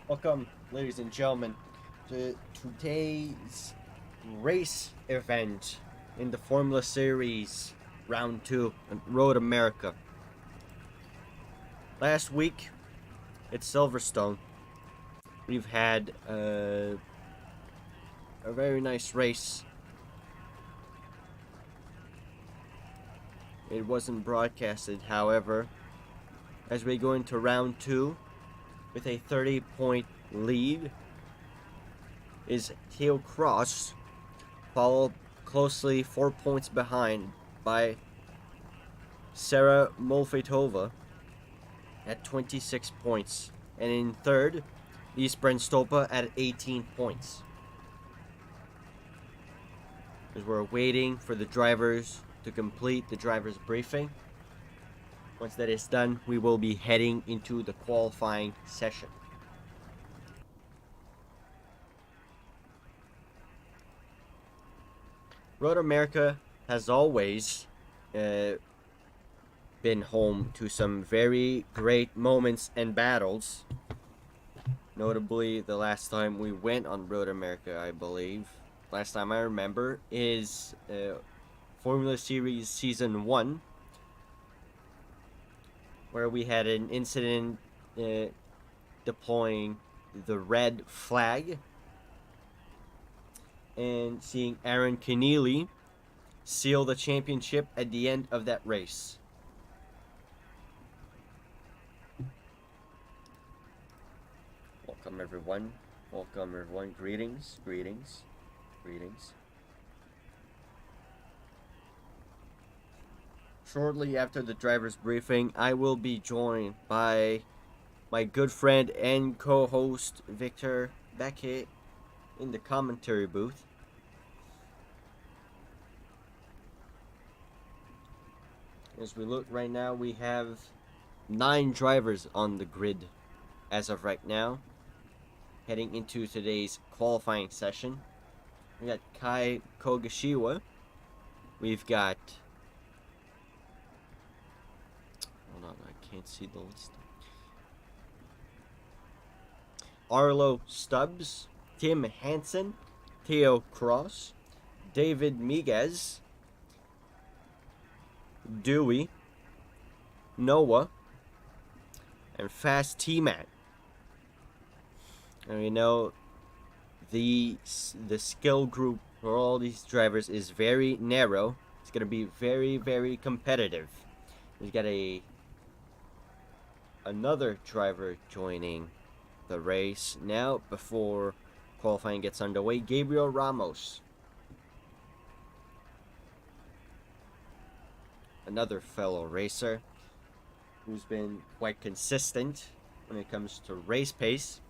Welcome, ladies and gentlemen, to today's race event in the Formula Series Round 2 at Road America. Last week at Silverstone, we've had a very nice race. It wasn't broadcasted, however, as we go into Round 2 with a 30-point lead is Theo Cross, followed closely 4 points behind by Sarah Molfetova at 26 points. And in third, Isbren Stopa at 18 points. As we're waiting for the drivers to complete the driver's briefing. Once that is done, we will be heading into the qualifying session. Road America has always been home to some very great moments and battles. Notably, the last time we went on Road America, I believe, last time I remember, is Formula Series Season 1, where we had an incident deploying the red flag and seeing Aaron Keneally seal the championship at the end of that race. Welcome everyone. Welcome everyone. Greetings. Shortly after the driver's briefing, I will be joined by my good friend and co-host Victor Beckett in the commentary booth. As we look right now, we have 9 drivers on the grid as of right now, heading into today's qualifying session. We got Kai Kogashiwa. We've got... Hold on, I can't see the list. Arlo Stubbs, Tim Hansen, Theo Cross, David Miguez, Dewey, Noah, and Fast T-Man. And we know the skill group for all these drivers is very narrow. It's going to be very, very competitive. We've got another driver joining the race now before qualifying gets underway. Gabriel Ramos, another fellow racer who's been quite consistent when it comes to race pace.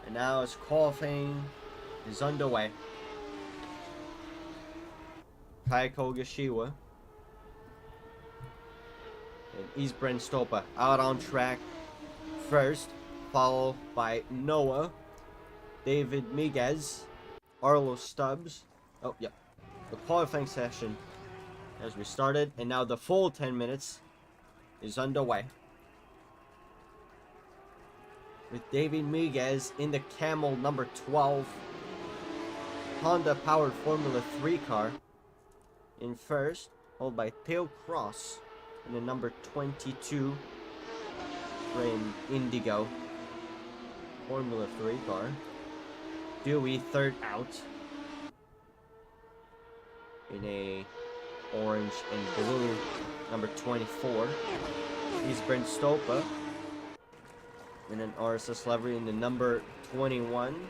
And now as qualifying is underway, Kai Kogashiwa and Isbren Stopa out on track first, followed by Noah, David Miguez, Arlo Stubbs. Oh, yeah. The qualifying session has restarted, and now the full 10 minutes is underway. With David Miguez in the Camel number 12 Honda-powered Formula 3 car in first, followed by Theo Cross in the number 22 Ram Indigo Formula 3 car. Dewey third out in a orange and blue number 24. Isbren Stopa in an RSS livery in the number 21,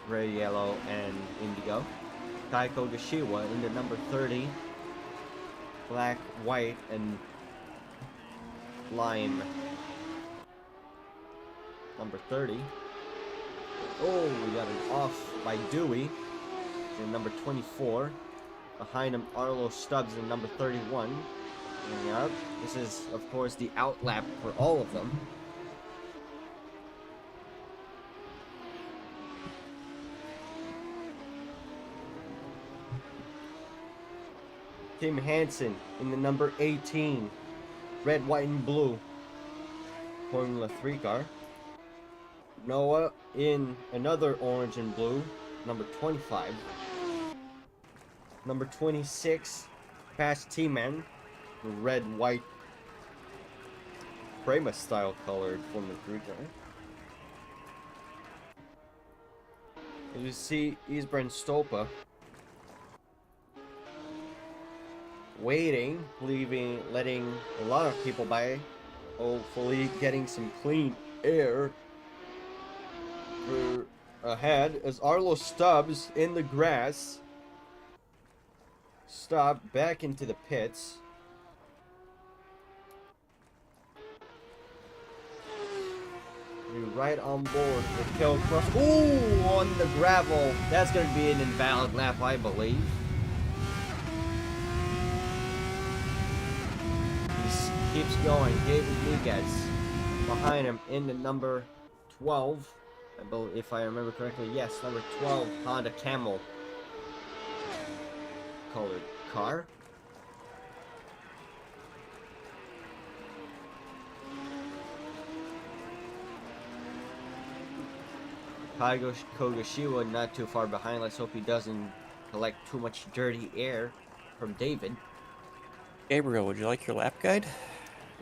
red, yellow, and indigo. Kai Kogashiwa in the number 30, black, white, and lime. Number 30. Oh, we got an off by Dewey in number 24. Behind him, Arlo Stubbs in number 31. And up. This is, of course, the outlap for all of them. Tim Hansen in the number 18. Red, white, and blue Formula 3 car. Noah in another orange and blue, number 25. Number 26, past T-Man, red, white, Prema style colored Formula 3 car. As you see, Isbrand Stopa waiting, letting a lot of people by, hopefully getting some clean air ahead as Arlo Stubbs in the grass. Stop back into the pits. You're right on board with Tail Cross. Ooh, on the gravel. That's going to be an invalid lap, I believe. He keeps going. David Miguez behind him in the number 12. I believe, if I remember correctly, yes, number 12 Honda Camel colored car. Kaigo Kogashiwa not too far behind. Let's hope he doesn't collect too much dirty air from David. Gabriel, would you like your lap guide?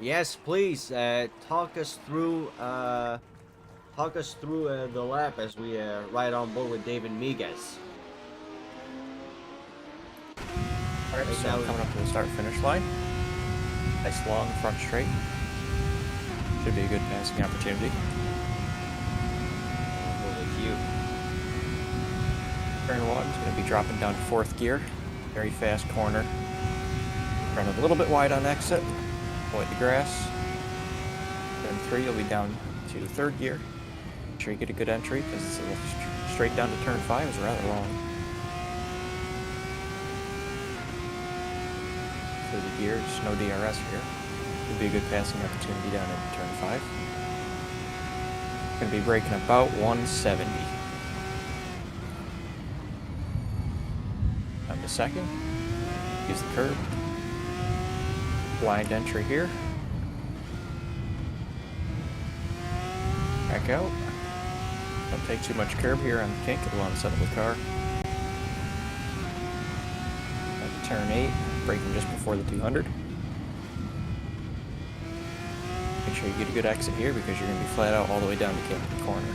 Yes, please. Talk us through the lap as we ride on board with David Miguez. Alright, so coming up to the start-finish line. Nice long front straight. Should be a good passing opportunity. Turn 1 is going to be dropping down to 4th gear. Very fast corner. Running a little bit wide on exit. Avoid the grass. Turn 3 you'll be down to 3rd gear. Make sure you get a good entry because straight down to turn 5 is rather long. Through the gears, no DRS here. Could be a good passing opportunity down at turn 5. Going to be braking about 170. On the second, use the curb. Blind entry here. Back out. Don't take too much curb here on the kink, it'll unsettle the car. At the turn 8, braking just before the 200. Make sure you get a good exit here because you're going to be flat out all the way down to Campbell Corner.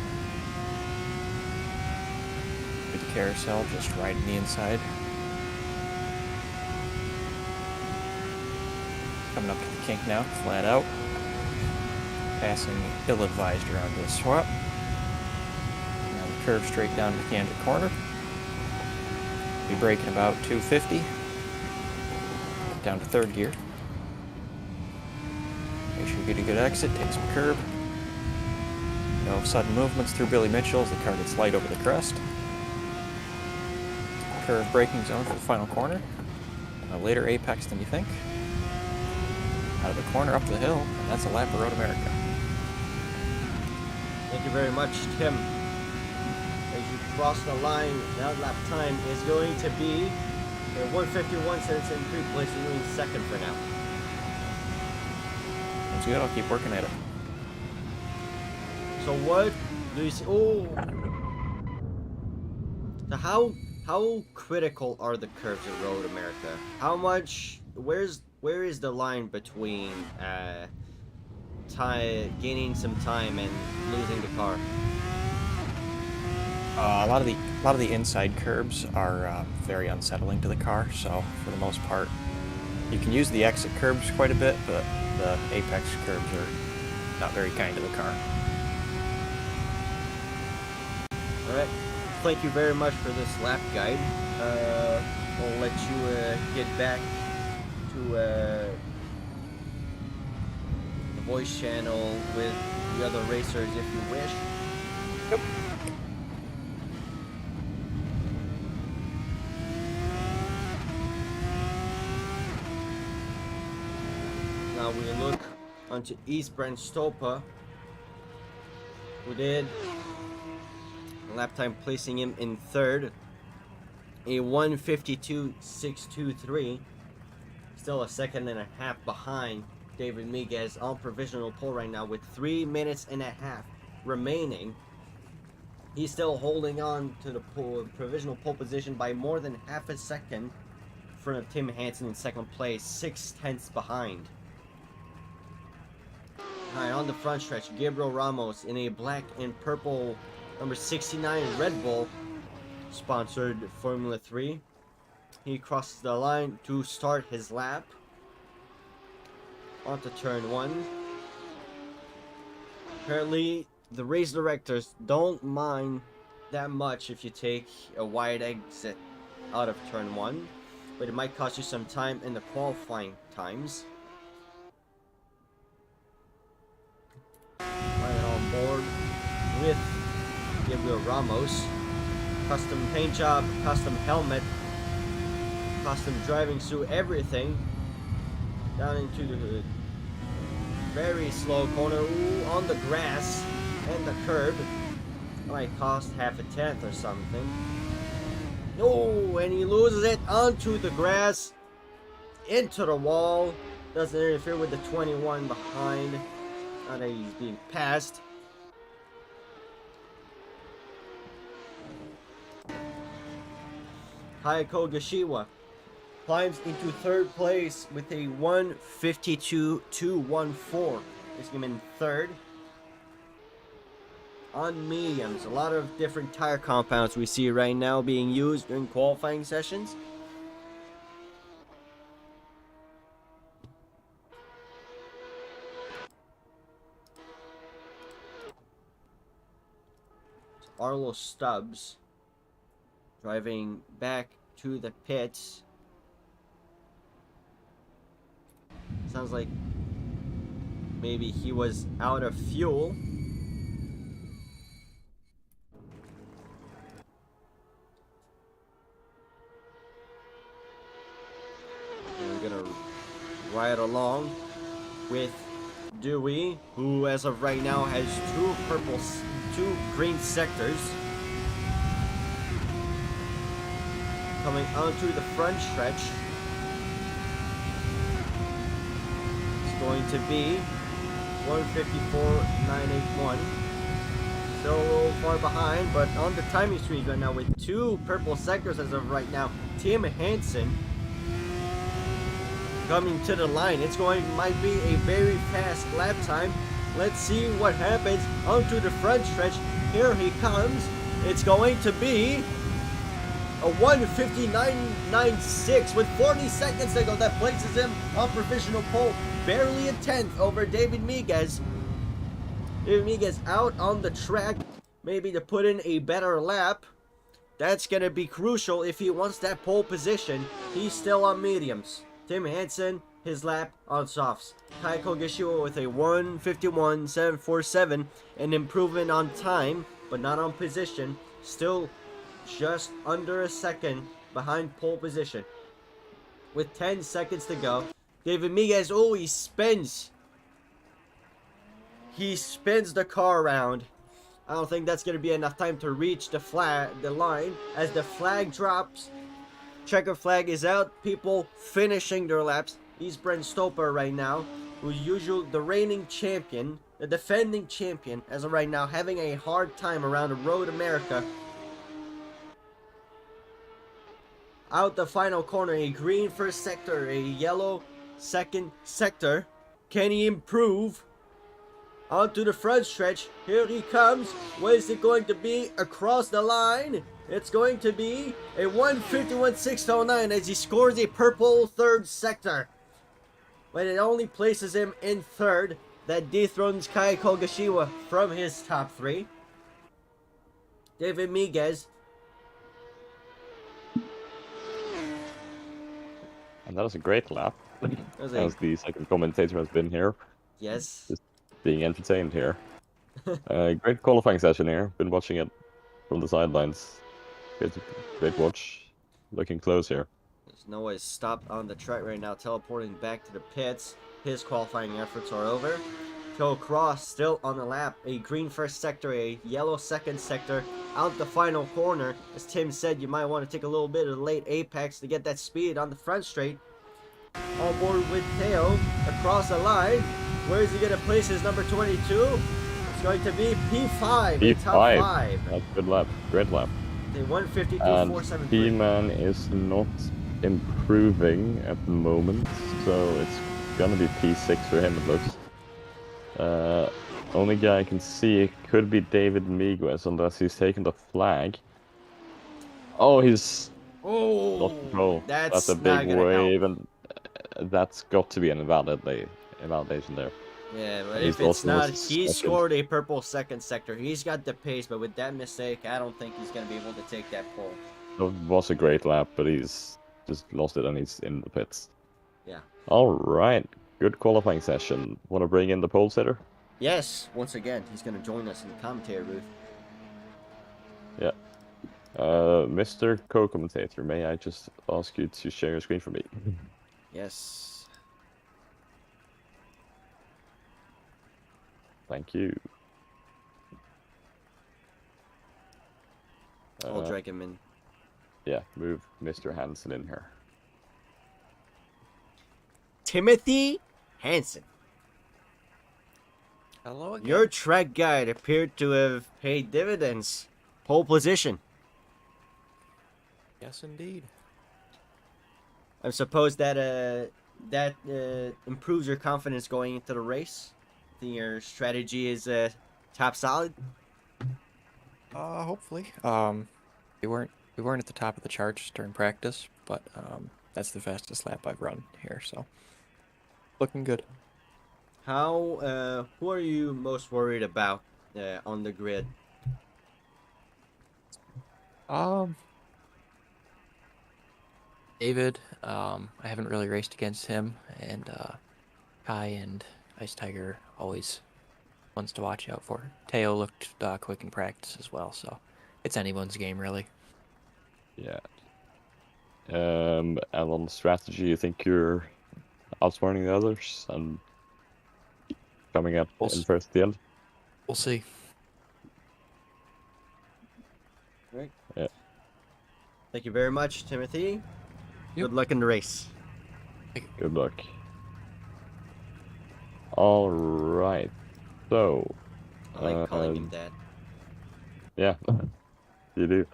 With the carousel just right in the inside. Coming up to the kink now, flat out. Passing ill-advised around to the swap. Now the curve straight down to Candor Corner. Be braking about 250. Down to 3rd gear. Make sure you get a good exit, take some curb. No sudden movements through Billy Mitchell as the car gets light over the crest. Curve braking zone for the final corner. A later apex than you think. Out of the corner up the hill, and that's a lap of Road America. Thank you very much, Tim. As you cross the line, now lap time is going to be 151 cents in 3 places. You're doing 2nd for now. That's good, I'll keep working at it. So what do you see? Oh! So how critical are the curves at Road America? How much? Where is the line between gaining some time and losing the car? A lot of the inside curbs are very unsettling to the car. So for the most part, you can use the exit curbs quite a bit, but the apex curbs are not very kind to the car. All right. Thank you very much for this lap guide. We'll let you get back to the voice channel with the other racers if you wish. Yep. Now we look onto Isbrand Stopa, who did lap time placing him in 3rd, a 1:52.623. still a second and a half behind David Miguez on provisional pole right now with 3 minutes and a half remaining. He's still holding on to the provisional pole position by more than half a second in front of Tim Hansen in second place, 6/10 behind. Alright, on the front stretch, Gabriel Ramos in a black and purple number 69 Red Bull sponsored Formula 3. He crosses the line to start his lap onto turn 1. Apparently, the race directors don't mind that much if you take a wide exit out of turn 1, but it might cost you some time in the qualifying times. Right on board with Gabriel Ramos. Custom paint job, custom helmet, custom driving suit, everything. Down into the very slow corner. Ooh, on the grass and the curb. It might cost half a tenth or something. Oh, and he loses it onto the grass, into the wall. Doesn't interfere with the 21 behind. Now that he's being passed. Kayako Gashiwa climbs into third place with a 1:52.214. This game in third. On mediums, a lot of different tire compounds we see right now being used during qualifying sessions. Arlo Stubbs driving back to the pits. Sounds like maybe he was out of fuel. And we're gonna ride along with Dewey, who as of right now has two green sectors. Coming onto the front stretch. It's going to be 1:54.981. Still a little far behind, but on the timing streak right now with two purple sectors as of right now. Tim Hansen coming to the line. It's might be a very fast lap time. Let's see what happens onto the front stretch. Here he comes. It's going to be a 1:59.96 with 40 seconds to go. That places him on provisional pole, barely a tenth over David Miguez. David Miguez out on the track, maybe to put in a better lap. That's going to be crucial if he wants that pole position. He's still on mediums. Tim Hansen, his lap on softs. Kayako Gashiwa with a 1:51.747, an improvement on time, but not on position. Still just under a second behind pole position. With 10 seconds to go. David Miguez, oh, he spins. He spins the car around. I don't think that's going to be enough time to reach the line. As the flag drops, checker flag is out. People finishing their laps. He's Brent Stoper right now, who's usually the reigning champion, the defending champion as of right now, having a hard time around the Road America. Out the final corner, a green first sector, a yellow second sector. Can he improve? Onto the front stretch. Here he comes. What is it going to be across the line? It's going to be a 1:51.609 as he scores a purple third sector. But it only places him in third. That dethrones Kayako Gashiwa from his top three. David Miguez. And that was a great lap. As the second commentator has been here. Yes. Just being entertained here. Great qualifying session here. Been watching it from the sidelines. Great watch. Looking close here. There's Noah stopped on the track right now, teleporting back to the pits. His qualifying efforts are over. Joe Cross still on the lap. A green first sector, a yellow second sector. Out the final corner. As Tim said, you might want to take a little bit of the late apex to get that speed on the front straight. on board with Teo across the line. Where is he going to place his number 22? It's going to be P5, a top P5. 5. That's a good lap. Great lap. The 152, And 473. P-Man is not improving at the moment, so it's gonna be P6 for him, it looks. Only guy I can see it could be David Miguez, unless he's taken the flag. Oh, he's Oh, lost control. That's a not big gonna wave, help. and that's got to be an invalidation there. Yeah, but He's if it's also not, lost he second. scored a purple second sector. He's got the pace, but with that mistake, I don't think he's going to be able to take that pole. It was a great lap, but he's just lost it and he's in the pits. Yeah. All right, good qualifying session. Want to bring in the pole sitter? Yes, once again, he's going to join us in the commentary booth. Yeah. Mr. Co-commentator, may I just ask you to share your screen for me? Yes. Thank you. I'll drag him in. Yeah, move Mr. Hansen in here. Timothy Hansen. Hello again. Your track guide appeared to have paid dividends. Pole position. Yes, indeed. I suppose that improves your confidence going into the race. I think your strategy is top solid. Hopefully. We weren't at the top of the charts during practice, but that's the fastest lap I've run here, so looking good. How who are you most worried about on the grid? David, I haven't really raced against him, and Kai and Ice Tiger always ones to watch out for. Teo looked quick in practice as well, so it's anyone's game, really. Yeah. And on strategy, you think you're outsmarting the others and coming up in first at the end? We'll see. Right. Yeah. Thank you very much, Timothy. Yep. Good luck in the race. Good luck. All right. So. I like calling him that. Yeah, you do.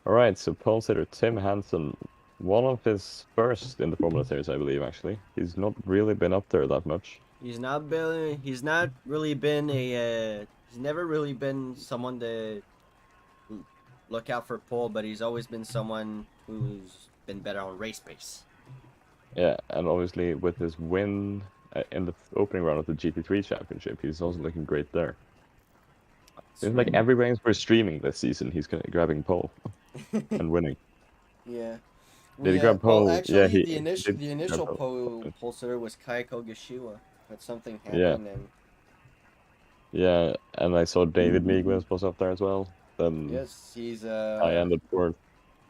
All right. So pole sitter Tim Hansen, one of his first in the Formula Series, I believe. Actually, he's not really been up there that much. He's not really been a. He's never really been someone to look out for pole, but he's always been someone who's been better on race pace. Yeah, and obviously with his win in the opening round of the GT3 Championship, he's also looking great there. Seems like every race we're streaming this season, he's grabbing pole and winning. Yeah. Did he grab pole? Well, actually, Yeah, the initial pole sitter was Kaiko Gashiwa, but something happened and. Yeah, and I saw David Miguez was up there as well. Then Yes, he's I ended fourth.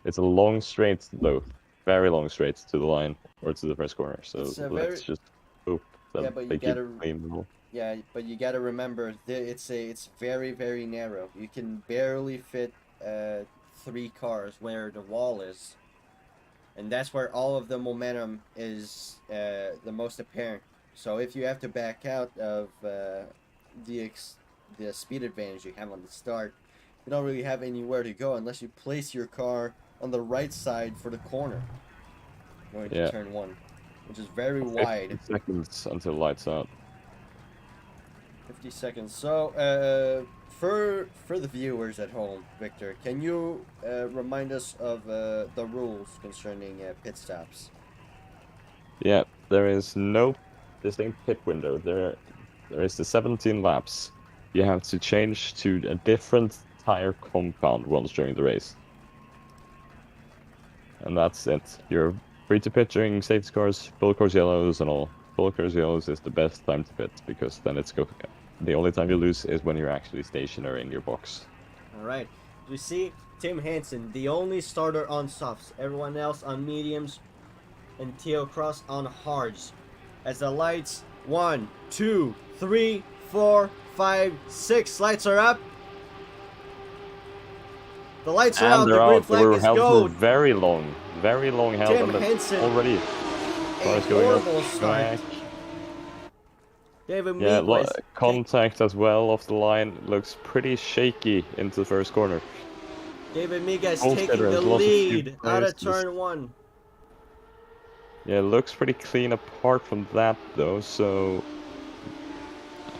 It's a long straight though, very long straight to the line or to the first corner. So let's just hope that they keep playing the ball. Yeah, but you gotta remember it's very, very narrow. You can barely fit 3 cars where the wall is, and that's where all of the momentum is the most apparent. So if you have to back out of the speed advantage you have on the start, you don't really have anywhere to go unless you place your car on the right side for the corner going to turn 1, which is very wide. 50 seconds until lights out. 50 seconds. So, for the viewers at home, Victor, can you remind us of the rules concerning pit stops? Yeah, there is no distinct pit window. There is the 17 laps. You have to change to a different tire compound once during the race. And that's it. You're free to pit during safety cars, full course yellows and all. Full course yellows is the best time to pit because then the only time you lose is when you're actually stationary in your box. Alright. You see, Tim Hansen, the only starter on softs. Everyone else on mediums and Teo Cross on hards. As the lights, 1, 2, 3, 4, 5, 6 lights are up. The lights are out. The green flag is held go. for very long held Tim Hansen already. Cars going horrible off start. track. David Yeah, Meek contact as well off the line. Looks pretty shaky into the first corner. David Miguez Holstetter taking the has lost a few lead out of places. turn 1. Yeah, looks pretty clean apart from that though, so...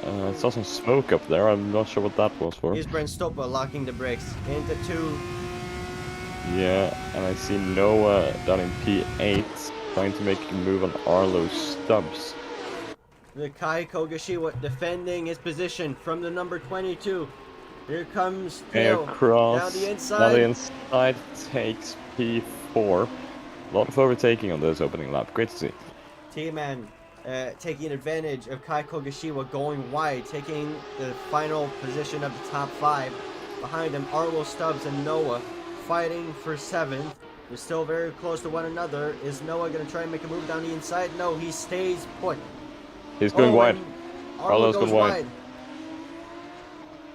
I saw some smoke up there, I'm not sure what that was for. Here's Brent Stopa locking the brakes into 2. Yeah, and I see Noah down in P8 trying to make a move on Arlo Stubbs. The Kai Kogashiwa defending his position from the number 22. Here comes Tail Cross down the inside. Down the inside takes P4. A lot of overtaking on this opening lap. Great to see. T-Man taking advantage of Kai Kogashiwa going wide, taking the final position of the top 5. Behind him, Arlo Stubbs and Noah fighting for 7th. They're still very close to one another. Is Noah going to try and make a move down the inside? No, he stays put. He's going wide. Arlo Arlo's goes going wide.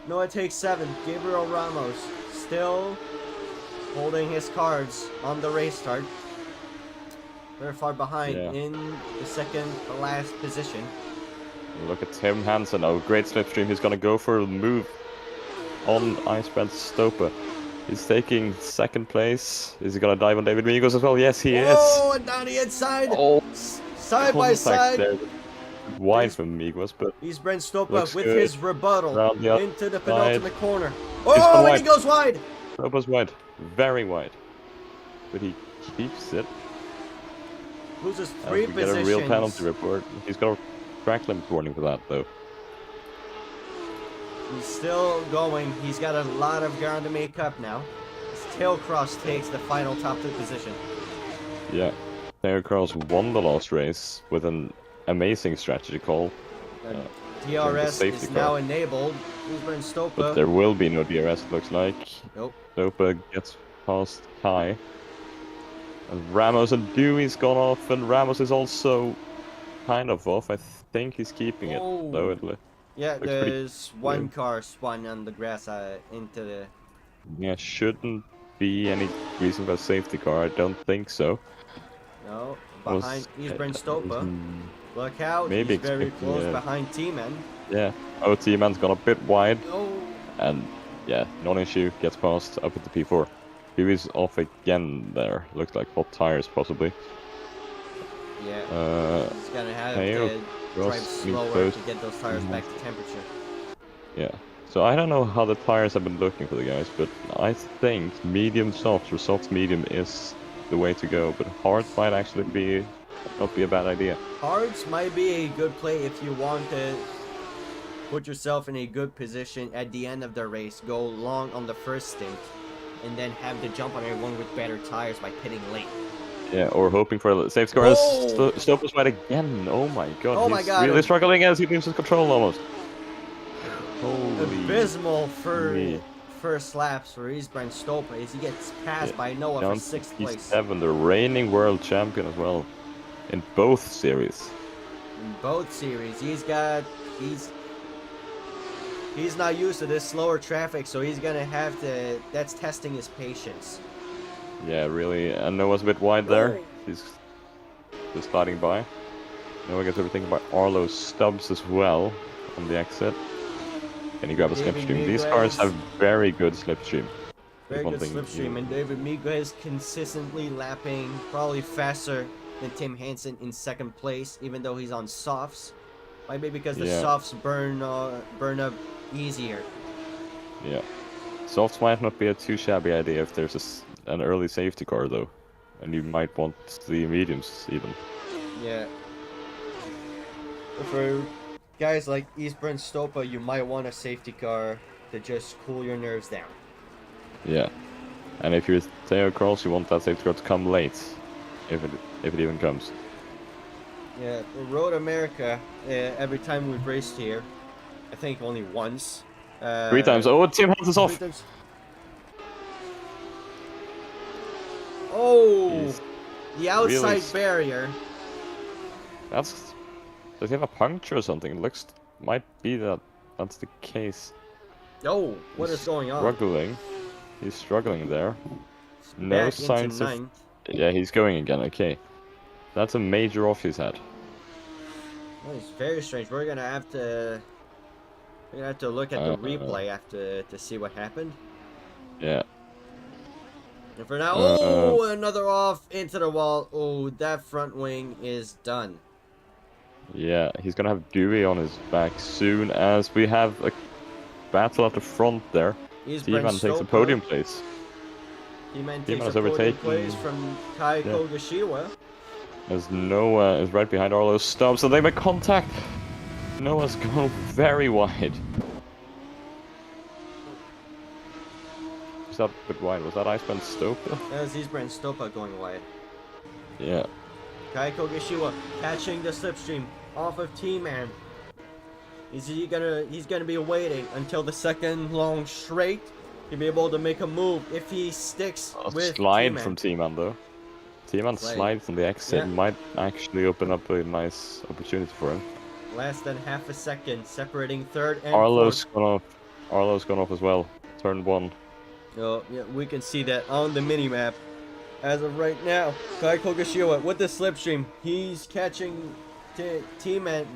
Noah takes 7th. Gabriel Ramos still holding his cards on the race start. Very far behind in the second to last position. Look at Tim Hansen. Oh, great slipstream. He's going to go for a move on Icebrand Stopa. He's taking 2nd place. Is he going to dive on David Migos as well? Yes, he is. Oh, and down the inside. Oh, Side by side. There. Wide from Migos, but he's Brent Stopa looks with good. his rebuttal into the penultimate corner. He's Oh, and wide. he goes wide. Stopa's wide. Very wide. But he keeps it. Loses And 3 we positions. get a real penalty report. He's got a track limit warning for that, though. He's still going. He's got a lot of ground to make up now. As Tail Cross takes the final top 2 position. Yeah. Tail Cross won the last race with an amazing strategy call. DRS safety is car. now enabled. Who's Brent Stopa? But there will be no DRS, it looks like. Nope. Stopa gets past Kai. And Ramos and Dewey's gone off, and Ramos is also kind of off. I think he's keeping it, though. Yeah, looks there's pretty one clear. car spun on the grass into the... Yeah, shouldn't be any reason for a safety car. I don't think so. No, behind he's Brent Stopa. Look out, maybe he's very expecting, close behind T-Man. Yeah. Oh, T-Man's gone a bit wide. Oh, And yeah, non-issue gets past up at the P4. Dewey's off again there. Looks like hot tires possibly. yeah. He's gonna have Tail to Cross drive means slower both. to get those tires back to temperature. Yeah. So I don't know how the tires have been looking for the guys, but I think medium soft or soft medium is the way to go. But hard might actually not be a bad idea. Hards might be a good play if you want to put yourself in a good position at the end of the race. Go long on the first stint, and then have to jump on everyone with better tires by pitting late. Yeah, or hoping for a safe score. Oh! Stopa's right again. Oh my god. Oh my He's God. really struggling as he loses control almost. Holy. Abysmal for me. first laps for Brent Stopa as he gets passed by Noah Down for 6th place. P7, the reigning world champion as well. In both series. In both series, he's not used to this slower traffic, so he's gonna have to. That's testing his patience. Yeah, really. And Noah's a bit wide there. Oh. He's just sliding by. Noah gets everything by Arlo Stubbs as well on the exit. Can he grab a David slipstream? These Miguez. cars have very good slipstream. Very One good thing slipstream, and David Miguez consistently lapping probably faster than Tim Hansen in 2nd place, even though he's on softs. Might be because the Yeah. softs burn up easier. Yeah. Softs might not be a too shabby idea if there's an early safety car though. And you might want the mediums even. Yeah. For guys like Brent Stopa, you might want a safety car to just cool your nerves down. Yeah. And if you're Theo Cross, you want that safety car to come late. If it even comes. Yeah, Road America, every time we've raced here, I think only once. 3 times. Oh, Tim Hansen's off! 3 times. Oh! He's The outside really barrier. Does he have a puncture or something? It looks might be that's the case. Oh, what He's is going on? Struggling. He's struggling there. No Back into signs of. 9th. Yeah, he's going again. Okay. That's a major off he's had. Well, it's very strange. We're gonna have to look at the replay after to see what happened. Yeah. And for now, Uh, another off into the wall. Oh, that front wing is done. Yeah, he's gonna have Dewey on his back soon as we have a battle at the front there. T-Man takes a podium place. T-Man T-Man takes has a podium overtaken- place from Kai Kogashiwa. As Noah is right behind Arlo, stops, and they make contact. Noah's gone very wide. Was that a bit wide? Was that Iceman Stopa? That was Isbrand Stopa going wide. Yeah. Kai Kogashiwa catching the slipstream off of T-Man. He's gonna be waiting until the second long straight to be able to make a move if he sticks A with slide T-Man. from T-Man though. T-Man Slide. slide from the exit Yeah. might actually open up a nice opportunity for him. Less than half a second separating third and Arlo's fourth. gone off. Arlo's gone off as well. Turn 1. Oh, yeah, we can see that on the mini-map. As of right now, Kai Kogashiwa with the slipstream. He's catching T-Man.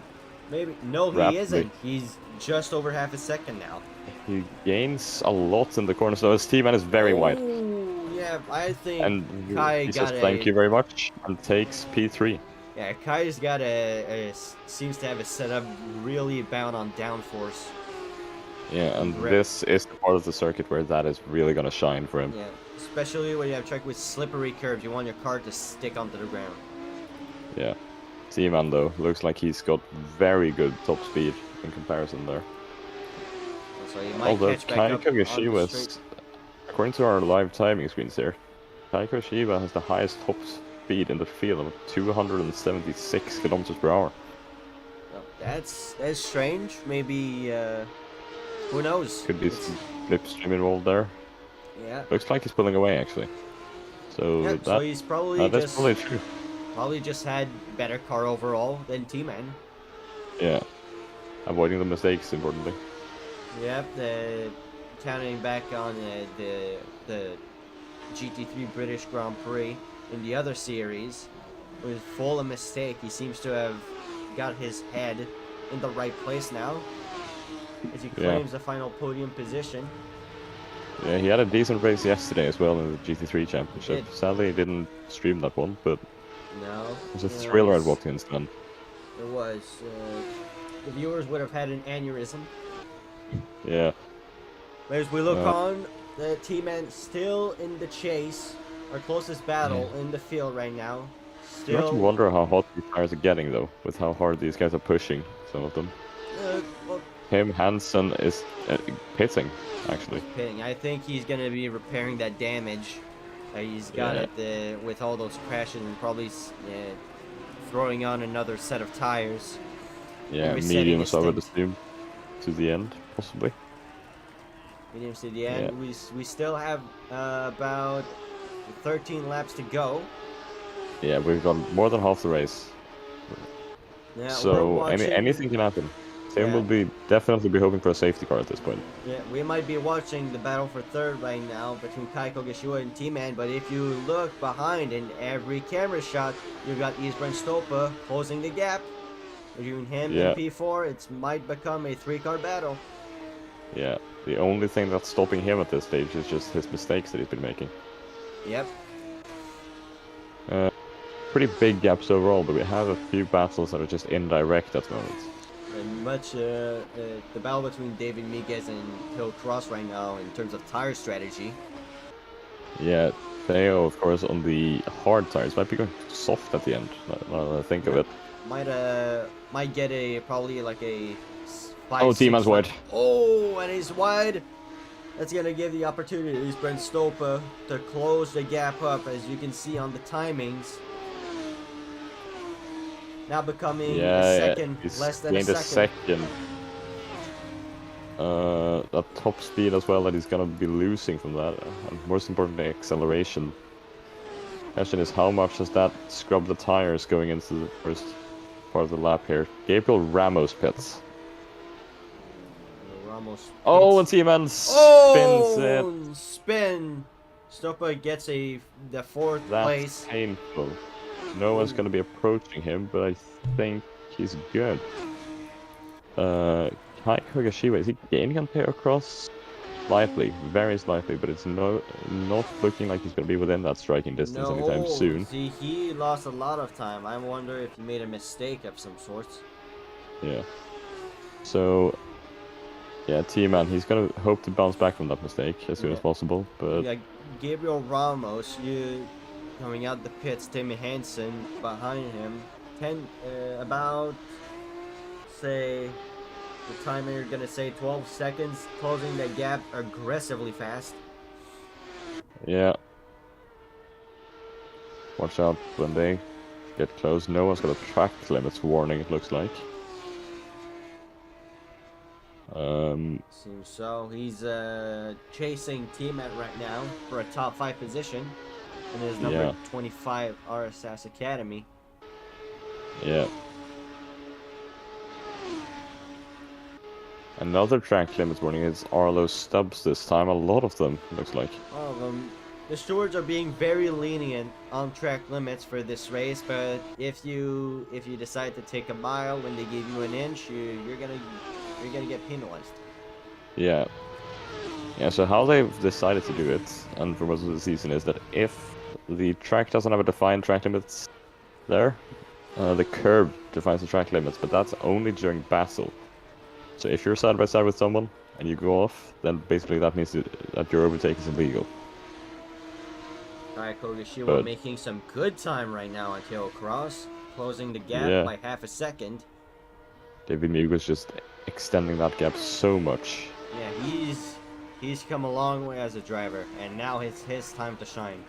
Maybe. No, he Rapidly. isn't. He's just over half a second now. He gains a lot in the corner, so his T-Man is very wide. Ooh, yeah, I think And Kai he says got thank you very much and takes P3. Yeah, Kai's got seems to have a setup really bound on downforce. Yeah, and Rip. this is the part of the circuit where that is really gonna shine for him. Yeah, especially when you have track with slippery curves. You want your car to stick onto the ground. Yeah. T-Man though, looks like he's got very good top speed in comparison there. So you might Although catch back Kai up on the Kogashiwa, straight. according to our live timing screens here, Kai Kogashiwa has the highest top speed in the field of 276 kilometers per hour. Well, that's strange. Maybe who knows? Could be It's- some slipstream involved there. Yeah. Looks like he's pulling away actually. So Yeah, that so he's probably that's just probably true. had better car overall than T-Man. Yeah. Avoiding the mistakes importantly. Yep, counting back on the GT3 British Grand Prix in the other series, was full of mistake. He seems to have got his head in the right place now, as he Yeah. claims the final podium position. Yeah, he had a decent race yesterday as well in the GT3 Championship. He did. Sadly, he didn't stream that one, but No, it was a thriller at Watkins then. It was. The viewers would have had an aneurysm. Yeah. But as we look Uh, on, the T-Man still in the chase. Our closest battle in the field right now. You have to Still. wonder how hot these tires are getting though, with how hard these guys are pushing, some of them. Well, Him, Hansen is pitting, actually. pitting. I think he's gonna be repairing that damage. He's got it with all those crashes and probably throwing on another set of tires. Yeah, Resetting mediums his I would stint. assume. To the end, possibly. Mediums to the end. We still have about 13 laps to go. Yeah, we've got more than half the race. Yeah, we're So watching- anything can happen. Tim Yeah. will definitely be hoping for a safety car at this point. Yeah, we might be watching the battle for third right now between Kai Kogashiwa and T-Man, but if you look behind in every camera shot, you've got Isbrand Stopa closing the gap. Between him Yeah. and P4, it might become a 3-car battle. Yeah, the only thing that's stopping him at this stage is just his mistakes that he's been making. Yep. Pretty big gaps overall, but we have a few battles that are just indirect at the moment. And the battle between David Miguez and Hill Cross right now in terms of tire strategy. Yeah, Theo, of course, on the hard tires might be going soft at the end. Now that I think of it. Might get probably like a 5, Oh, 6 T-Man's wide. Oh, and he's wide. That's gonna give the opportunity to Brent Stopa to close the gap up, as you can see on the timings. Now becoming a second, he's less than a gained second. That top speed as well that he's gonna be losing from that, and most importantly, acceleration. Question is, how much does that scrub the tires going into the first part of the lap here? Gabriel Ramos pits. Ramos. Oh, and T-Man spins it. Oh, spin. Stopa gets the 4th That's place. painful. Noah's gonna be approaching him, but I think he's good. Kai Kogashiwa, is he gaining on Teo Cross? Slightly, very slightly, but it's not looking like he's gonna be within that striking distance anytime No, soon. see, he lost a lot of time. I wonder if he made a mistake of some sorts. Yeah. So, yeah, T-Man, he's gonna hope to bounce back from that mistake as soon as Yeah. possible, but Yeah, Gabriel Ramos, you coming out the pits, Timmy Hansen behind him. About, say, the timer you're gonna say 12 seconds, closing the gap aggressively fast. yeah. Watch out when they get close. Noah's got a track limits warning, it looks like. Seems so. He's chasing T-Mat right now for a top 5 position in his number Yeah. 25 RSS Academy. Yeah. Another track limits warning is Arlo Stubbs this time. A lot of them, looks like. All of them. The stewards are being very lenient on track limits for this race, but if you decide to take a mile when they give you an inch, you're gonna get penalized. Yeah. Yeah, so how they've decided to do it, and for most of the season, is that if the track doesn't have a defined track limits there, the curb defines the track limits, but that's only during battle. So if you're side by side with someone and you go off, then basically that means that your overtake is illegal. Alright, Kogashiwa But- making some good time right now on Tail Cross, closing the gap Yeah. by half a second. David Mugo's just extending that gap so much. Yeah, he's come a long way as a driver, and now it's his time to shine.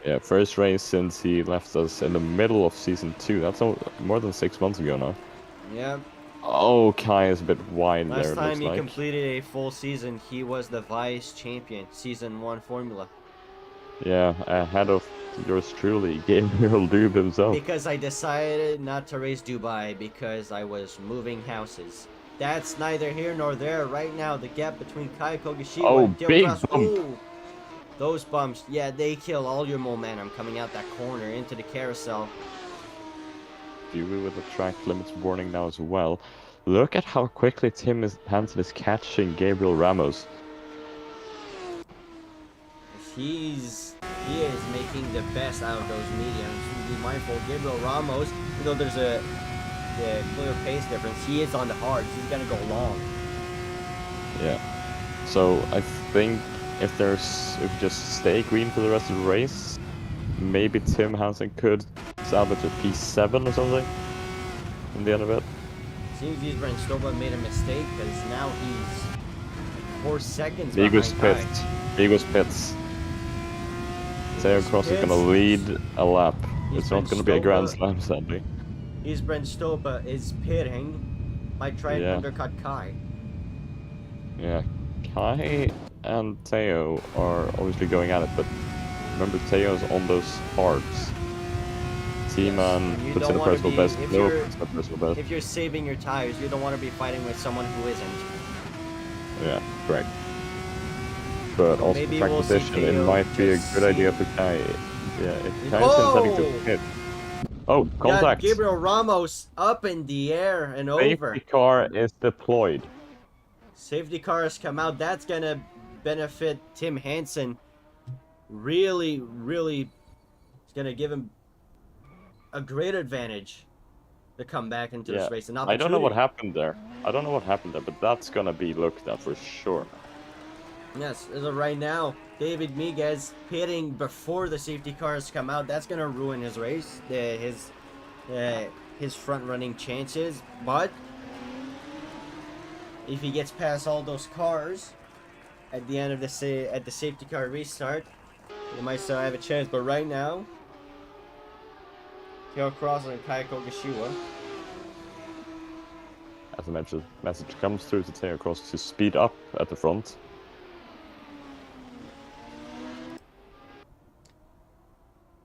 Yeah, first race since he left us in the middle of season 2. That's more than 6 months ago now. Yeah, Oh, Kai is a bit wide last there, it time looks he like. completed a full season, he was the vice champion, season 1 formula. Yeah, ahead of yours truly, Gabriel Dube himself. Because I decided not to race Dubai because I was moving houses. That's neither here nor there. Right now, the gap between Kai Kogashiwa Oh, and Tail big Cross. bump. Ooh, those bumps, yeah, they kill all your momentum coming out that corner into the carousel. Dube with the track limits warning now as well. Look at how quickly Hansen is catching Gabriel Ramos. He is making the best out of those mediums. Be mindful, Gabriel Ramos, even though there's a clear pace difference, he is on the hards. He's gonna go long. Yeah. So I think if you just stay green for the rest of the race, maybe Tim Hansen could salvage a P7 or something in the end of it. Seems he's Brent Stoba made a mistake because now he's 4 seconds Migos behind Kai. pits. Migos pits. Tail Cross is gonna Pits. lead a lap. He's It's not been gonna be a Grand Stoba. Slam, sadly. He's Brent Stoba is pitting. Might try and Yeah. undercut Kai. Yeah. Kai and Teo are obviously going at it, but remember Teo's on those hards. T-Man You puts don't in a wanna personal be- best. if No, you're- it's not personal best. If you're saving your tires, you don't want to be fighting with someone who isn't. Yeah, correct. But also Maybe track we'll see position, it Teo might be a just good idea see- for Kai. Yeah, if Kai Oh! is intending to hit. Oh, Got contact! Gabriel Ramos up in the air and over. Safety car is deployed. Safety cars come out. That's gonna benefit Tim Hansen. Really, it's gonna give him a great advantage to come back into Yeah, this race. An I don't know what opportunity. happened there. But that's gonna be looked at for sure. Yes, as of right now, David Miguez pitting before the safety cars come out. That's gonna ruin his race, his front running chances. But if he gets past all those cars at the end of the safety car restart, he might still have a chance. But right now, Tail Cross and Kai Kogashiwa. As I mentioned, message comes through to Tail Cross to speed up at the front.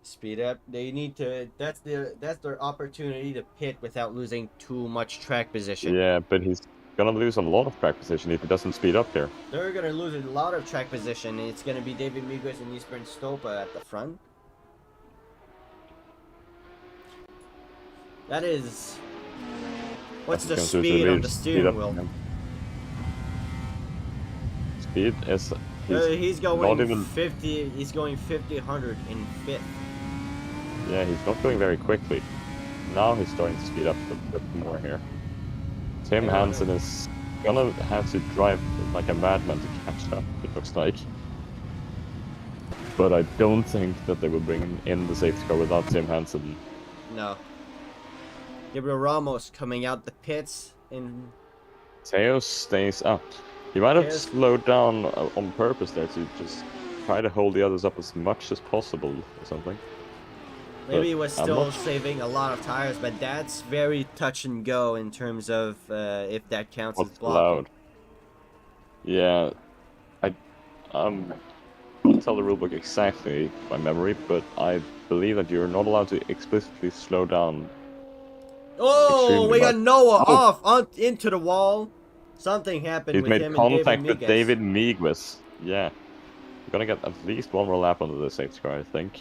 Speed up. They need to. That's their opportunity to pit without losing too much track position. Yeah, but he's gonna lose a lot of track position if he doesn't speed up here. They're gonna lose a lot of track position. It's gonna be David Miguez and Eastburn Stopa at the front. That is. What's the Comes through to speed on lead, the speed steering up wheel? again. Speed is He's not going even 50. He's going 50, 100 in fifth. yeah, he's not going very quickly. Now he's starting to speed up a bit more here. Tim I don't Hansen know. is gonna have to drive like a madman to catch up, it looks like. But I don't think that they will bring in the safety car without Tim Hansen. No. Gabriel Ramos coming out the pits and Teo stays up. He might have Teo's- slowed down on purpose there to just try to hold the others up as much as possible or something. maybe he was I'm still not- saving a lot of tires, but that's very touch and go in terms of if that counts as What's blocking. allowed? Yeah, I can't tell the rulebook exactly by memory, but I believe that you're not allowed to explicitly slow down. Oh, Extremely we got much. Noah Oh. off into the wall. Something happened He's with made him and David contact with Miguez. David Miguez. Yeah, we're gonna get at least one more lap under the safety car, I think.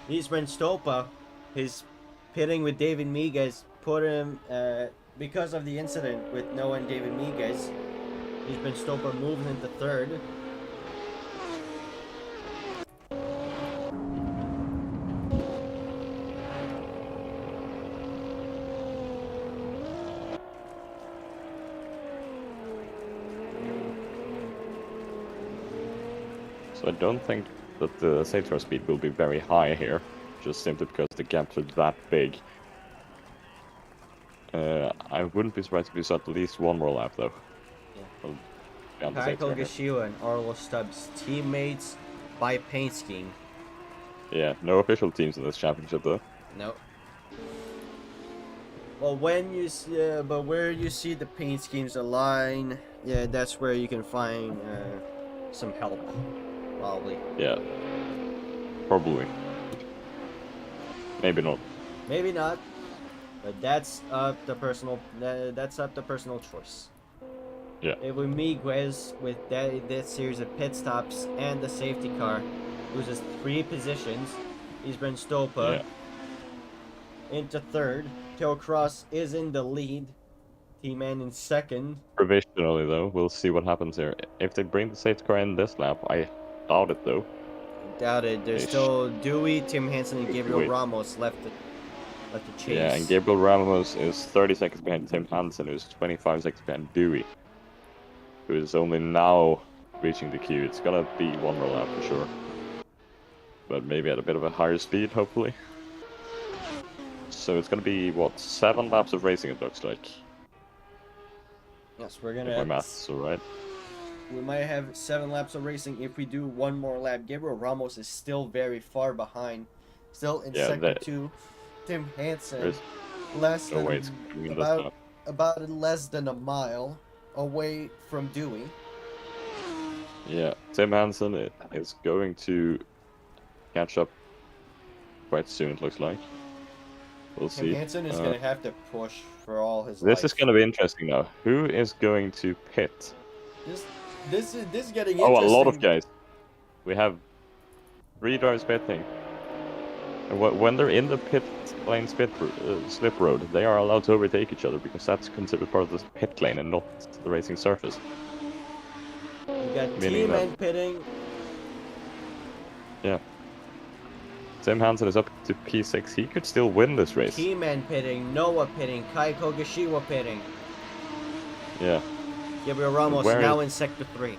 Eastman Stopa, his pitting with David Miguez put him because of the incident with Noah and David Miguez. Eastman Stopa moved into third. So I don't think that the safety car speed will be very high here, just simply because the gaps are that big. I wouldn't be surprised if we saw at least one more lap though. Yeah. Well, beyond the safety Kaiko car here. Gashiwa and Arlo Stubbs, teammates by paint scheme. Yeah, no official teams in this championship though. No. Well, when you see, but where you see the paint schemes align, yeah, that's where you can find some help, probably. Yeah, probably. Maybe not. Maybe not, but that's up to personal. That's up to personal choice. Yeah. If we Miguez with that series of pit stops and the safety car loses 3 positions, he's been Stopa into third. Teo Cross is in the lead. T-Man in second. Provisionally though, we'll see what happens here. If they bring the safety car in this lap, I doubt it though. Doubt it. There's Ish. still Dewey, Tim Hansen, and Gabriel Wait. Ramos left to chase. Yeah, and Gabriel Ramos is 30 seconds behind Tim Hansen, who's 25 seconds behind Dewey, who is only now reaching the queue. It's gonna be one more lap for sure. But maybe at a bit of a higher speed, hopefully. So it's gonna be, what, 7 laps of racing it looks like. Yes, we're If my gonna. math's alright. We might have 7 laps of racing if we do one more lap. Gabriel Ramos is still very far behind. Still in Yeah, second that- to Tim Hansen. There's Less no than way it's doing this about lap. about less than a mile away from Dewey. Yeah, Tim Hansen is going to catch up quite soon, it looks like. We'll Tim see. Hansen is gonna have to push for all his This life. is gonna be interesting now. Who is going to pit? This is getting Oh, a interesting. lot of guys. We have 3 drivers pitting. And when they're in the pit lane slip road, they are allowed to overtake each other because that's considered part of the pit lane and not the racing surface. We got Meaning T-Man pitting. Yeah. Tim Hansen is up to P6. He could still win this race. T-Man pitting. Noah pitting. Kaiko Gashiwa pitting. Yeah, Gabriel Ramos Where now is- in sector 3.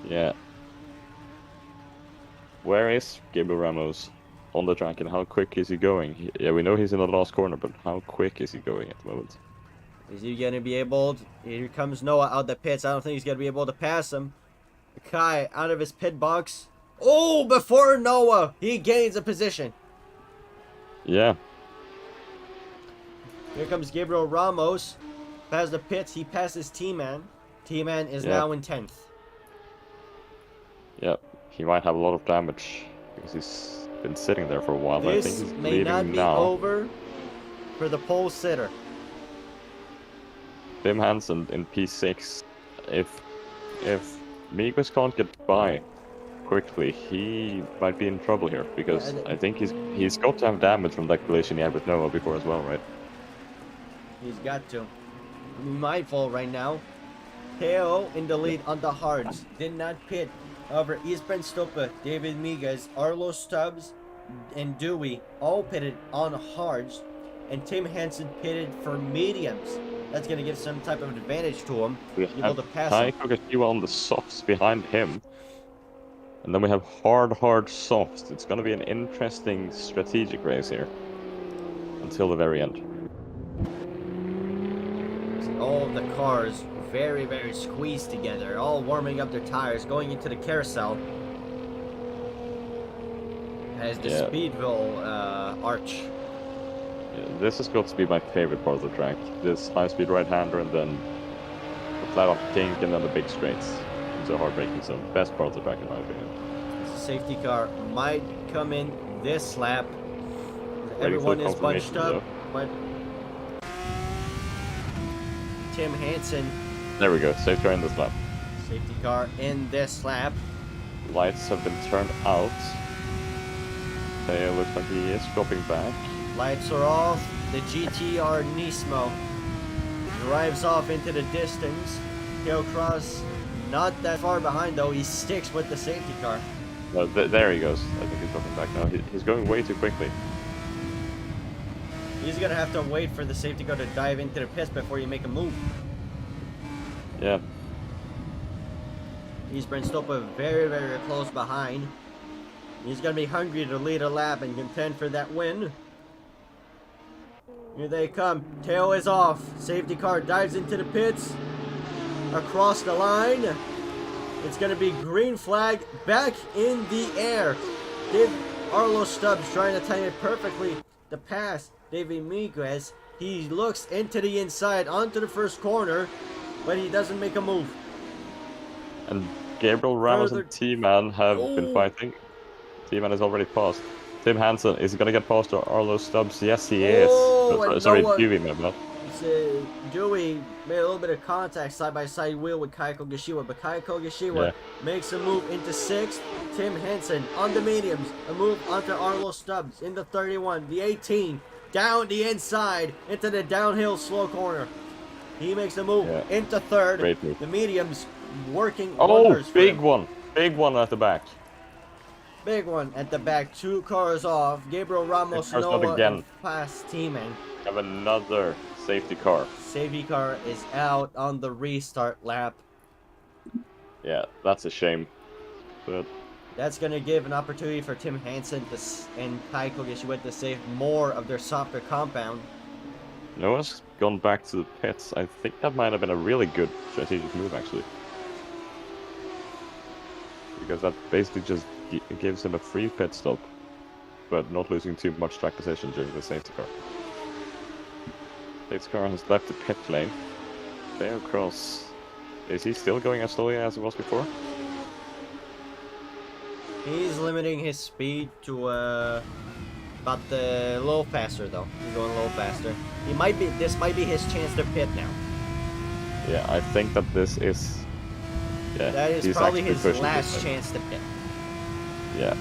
yeah. Where is Gabriel Ramos on the track and how quick is he going? Yeah, we know he's in the last corner, but how quick is he going at the moment? Is he gonna be able to... Here comes Noah out the pits. I don't think he's gonna be able to pass him. Kai out of his pit box. Oh, before Noah, he gains a position. Yeah, Here comes Gabriel Ramos. Past the pits, he passes T-Man. T-Man is Yeah. now in 10th. yeah. He might have a lot of damage because he's been sitting there for a while. But I This think he's may leaving not be now. over for the pole sitter. Tim Hansen in P6. If Miguez can't get by quickly, he might be in trouble here because Yeah, I think he's got to have damage from that collision he had with Noah before as well, right? He's got to. Be mindful right now. Theo in the lead on the hards. Did not pit. However, Isbren Stopa, David Migas, Arlo Stubbs, and Dewey all pitted on hards. And Tim Hansen pitted for mediums. That's going to give some type of advantage to him. We Be able have to pass Ty him. Kogashiwa on the softs behind him. And then we have hard softs. It's going to be an interesting strategic race here. Until the very end. All of the cars very, very squeezed together. All warming up their tires, going into the carousel. As the Speedville arch. Yeah, this has got to be my favorite part of the track. This high-speed right-hander and then the flat-off kink and then the big straights. It's a hard-braking zone. Best part of the track in my opinion. The safety car might come in this lap. Waiting Everyone for is bunched confirmation, up, but Tim Hansen, There we go. Safe car in this lap. safety car in this lap. Lights have been turned out. Theo looks like he is dropping back. Lights are off. The GTR Nismo drives off into the distance. Theo Cross not that far behind though. He sticks with the safety car. Well, there he goes. I think he's dropping back now. He's going way too quickly. He's gonna have to wait for the safety car to dive into the pits before you make a move. Yeah. He's Brent Stopa very, very close behind. He's gonna be hungry to lead a lap and contend for that win. Here they come. Tail is off. Safety car dives into the pits. Across the line. It's gonna be green flag back in the air. Arlo Stubbs trying to time it perfectly to pass David Miguez. He looks into the inside onto the first corner, but he doesn't make a move. And Gabriel Ramos Further- and T-Man have been fighting. T-Man is already passed. Tim Hansen is he gonna get past Arlo Stubbs? Yes, he is. and Sorry, Noah- Dewey, my bad. Dewey made a little bit of contact side-by-side wheel with Kai Kogashiwa, but Kai Kogashiwa makes a move into 6th. Tim Hansen on the mediums, a move onto Arlo Stubbs in the 31, the 18, down the inside into the downhill slow corner. He makes a move into 3rd. Great move. The mediums working Oh, wonders for big him. one at the back. Big one at the back, 2 cars off. Gabriel Ramos, Cars not Noah, again. and past T-Man. Have another safety car. Safety car is out on the restart lap. Yeah, that's a shame. But That's going to give an opportunity for Tim Hansen and Kai Kogashiwa to save more of their softer compound. Noah's gone back to the pits. I think that might have been a really good strategic move, actually. Because that basically just gives him a free pit stop, but not losing too much track position during the safety car. Safety car has left the pit lane. Theo Cross, is he still going as slowly as he was before? He's limiting his speed to about a little faster though. He's going a little faster. This might be his chance to pit now. Yeah, I think that this is. Yeah, That is he's probably actually his pushing last this way. chance to pit. Yeah,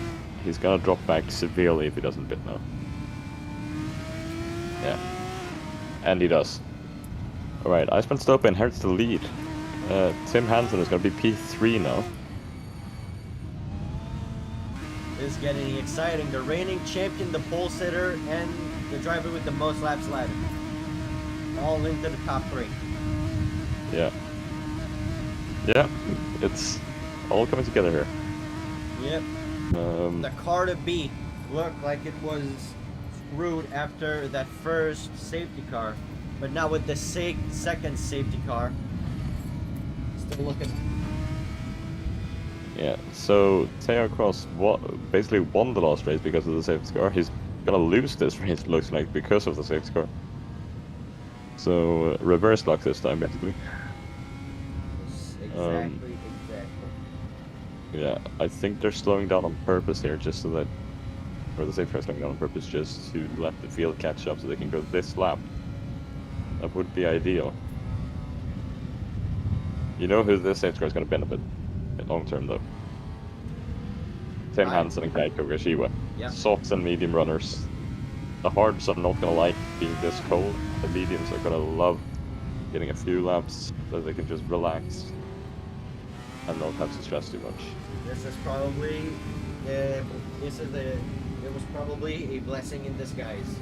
he's gonna drop back severely if he doesn't pit now. Yeah, and he does. Alright, Iceman Stopa inherits the lead. Tim Hansen is gonna be P3 now. This is getting exciting. The reigning champion, the pole sitter, and the driver with the most laps led. All into the top 3. Yeah. Yeah, it's all coming together here. Yep. The car to beat looked like it was screwed after that first safety car, but now with the second safety car, still looking. Yeah, so Theo Cross basically won the last race because of the safety car. He's gonna lose this race, it looks like, because of the safety car. So, reverse luck this time, basically. Exactly. Yeah, I think they're slowing down on purpose here, just so that, or the safety car is slowing down on purpose just to let the field catch up so they can go this lap. That would be ideal. You know who this safety car is going to benefit long term, though. Tim Right. Hansen and Kai Kogashiwa. Yeah. Softs and medium runners. The hards are not gonna like being this cold. The mediums are gonna love getting a few laps so they can just relax and not have to stress too much. This is probably it was probably a blessing in disguise.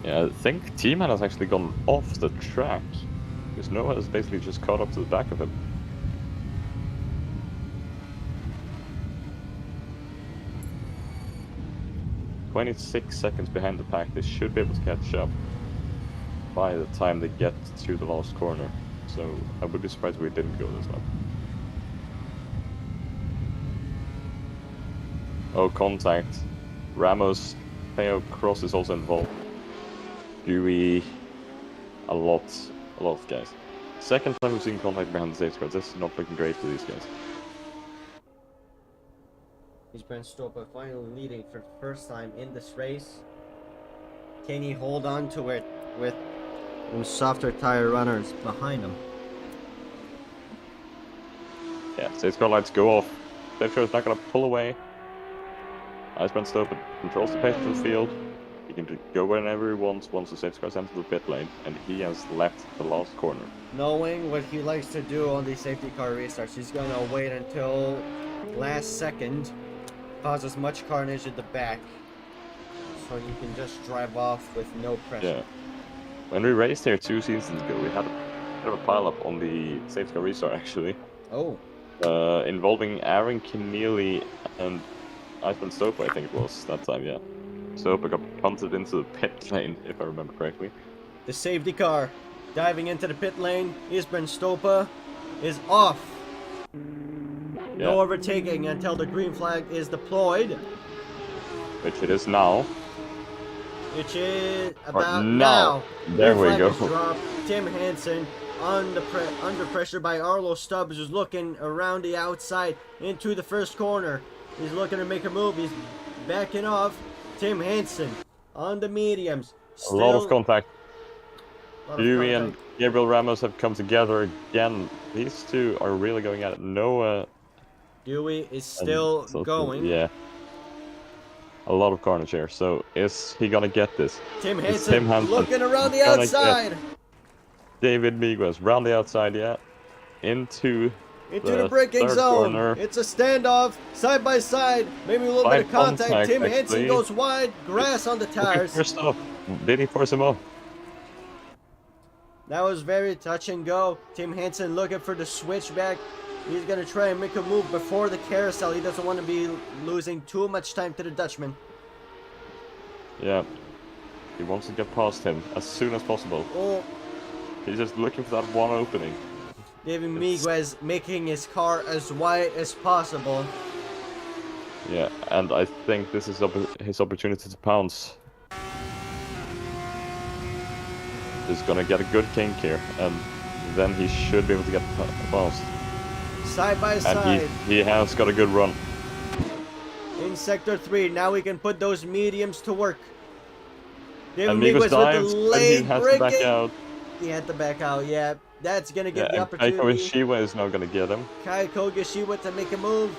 Yeah, I think T-Man has actually gone off the track because Noah has basically just caught up to the back of him. "26 seconds behind the pack. They should be able to catch up by the time they get to the last corner. So I would be surprised if we didn't go this lap. Oh, contact. Ramos, Theo Cross is also involved. Dewey, a lot of guys. Second time we've seen contact behind the safety cars. This is not looking great for these guys. He's been Stopa finally leading for the first time in this race. Can he hold on to it with softer tire runners behind him? Yeah, safety car lights go off. Safety car is not going to pull away. Iceman Stopa controls the pace of the field. He can go whenever he wants once the safety cars enter the pit lane, and he has left the last corner. Knowing what he likes to do on these safety car restarts, he's gonna wait until last second, cause as much carnage at the back, so you can just drive off with no pressure. Yeah. When we raced here 2 seasons ago, we had a bit of a pile-up on the safety car restart, actually. Oh. Involving Aaron Keneally and Iceman Stopa, I think it was, that time, yeah. Stopa got punted into the pit lane, if I remember correctly. The safety car diving into the pit lane. Isbjørn Stopa is off. Yeah. No overtaking until the green flag is deployed, Which it is now. which is Or about now. now. There Green we flag go. is dropped. Tim Hansen under pressure by Arlo Stubbs, who's looking around the outside into the first corner. He's looking to make a move. He's backing off. Tim Hansen on the mediums. A lot of Still contact. lot of Dewey and contact. Gabriel Ramos have come together again. These two are really going at it. Noah Dewey is and still Sosa, going. Yeah. A lot of carnage here. So is he gonna get this? Tim It's Hansen, Tim Hansen looking around the gonna get outside. David Miguez round the outside, yeah. Into Into the braking third zone. corner. It's a standoff, side by side. Maybe a little By bit of contact. contact, Tim actually. Hansen goes wide. Grass on the tires. First off, did he force him off? That was very touch and go. Tim Hansen looking for the switchback. He's gonna try and make a move before the carousel. He doesn't want to be losing too much time to the Dutchman. Yeah. He wants to get past him as soon as possible. Oh, He's just looking for that one opening. David It's- Miguez making his car as wide as possible. Yeah, and I think this is his opportunity to pounce. He's gonna get a good kink here, and then he should be able to get past. Side by And side. he has got a good run. In Sector 3, now we can put those mediums to work. David And Miguez Migos dives, with the and he late has to back braking. out. He had to back out, yeah. That's gonna Yeah, get the and Kaiko opportunity. Ishiwa is now gonna get him. Kai Kogashiwa to make a move.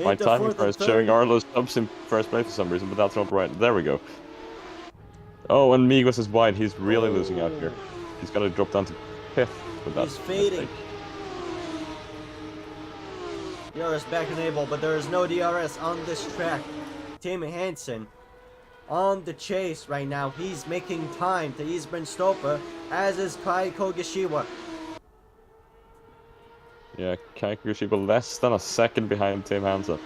My Into timing fourth and first showing third. Arlo Stubbs in first place for some reason, but that's not right. There we go. Oh, and Migos is wide. He's really losing out here. He's gonna drop down to 5th with that He's fading. mistake. DRS back enabled, but there is no DRS on this track. Tim Hansen on the chase right now. He's making time to Isbjørn Stopa, as is Kai Kogashiwa. Yeah, Kaiko Ishiwa less than a second behind Tim Hansen.